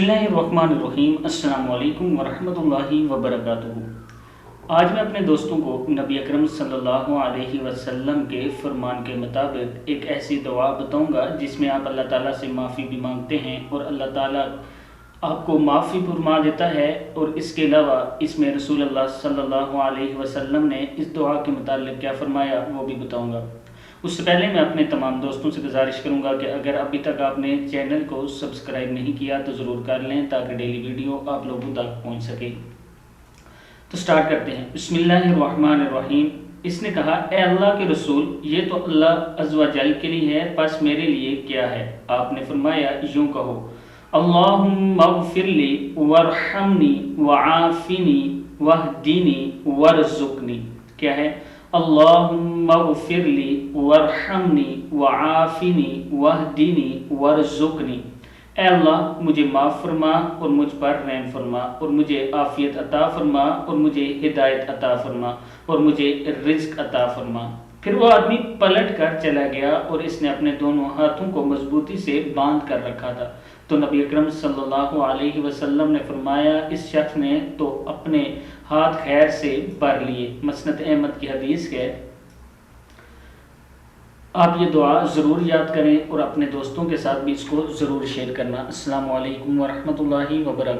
بسم اللہ الرحمن الرحیم۔ السلام علیکم ورحمۃ اللہ وبرکاتہ۔ آج میں اپنے دوستوں کو نبی اکرم صلی اللہ علیہ وسلم کے فرمان کے مطابق ایک ایسی دعا بتاؤں گا جس میں آپ اللہ تعالیٰ سے معافی بھی مانگتے ہیں اور اللہ تعالیٰ آپ کو معافی فرما دیتا ہے، اور اس کے علاوہ اس میں رسول اللہ صلی اللہ علیہ وسلم نے اس دعا کے متعلق کیا فرمایا وہ بھی بتاؤں گا۔ اس سے پہلے میں اپنے تمام دوستوں سے گزارش کروں گا کہ اگر ابھی تک آپ نے چینل کو سبسکرائب نہیں کیا تو ضرور کر لیں تاکہ ڈیلی ویڈیو آپ لوگوں تک پہنچ سکے۔ تو سٹارٹ کرتے ہیں۔ بسم اللہ الرحمن الرحیم۔ اس نے کہا، اے اللہ کے رسول، یہ تو اللہ عز و جل کے لیے ہے، پس میرے لیے کیا ہے؟ آپ نے فرمایا، یوں کہو، اللہم اغفر لی وارحمنی وعافنی واہدنی وارزقنی۔ کیا ہے؟ اللہم اغفر لی وارحمنی وعافنی واہدنی وارزقنی۔ اے اللہ، مجھے معاف فرما اور مجھ پر رحم فرما، اور مجھے عافیت عطا فرما، اور مجھے ہدایت عطا فرما، اور مجھے رزق عطا فرما۔ پھر وہ آدمی پلٹ کر چلا گیا اور اس نے اپنے دونوں ہاتھوں کو مضبوطی سے باندھ کر رکھا تھا۔ تو نبی اکرم صلی اللہ علیہ وسلم نے فرمایا، اس شخص نے تو اپنے ہاتھ خیر سے بھر لیے۔ مسند احمد کی حدیث ہے۔ آپ یہ دعا ضرور یاد کریں اور اپنے دوستوں کے ساتھ بھی اس کو ضرور شیئر کرنا۔ السلام علیکم ورحمۃ اللہ وبرکاتہ۔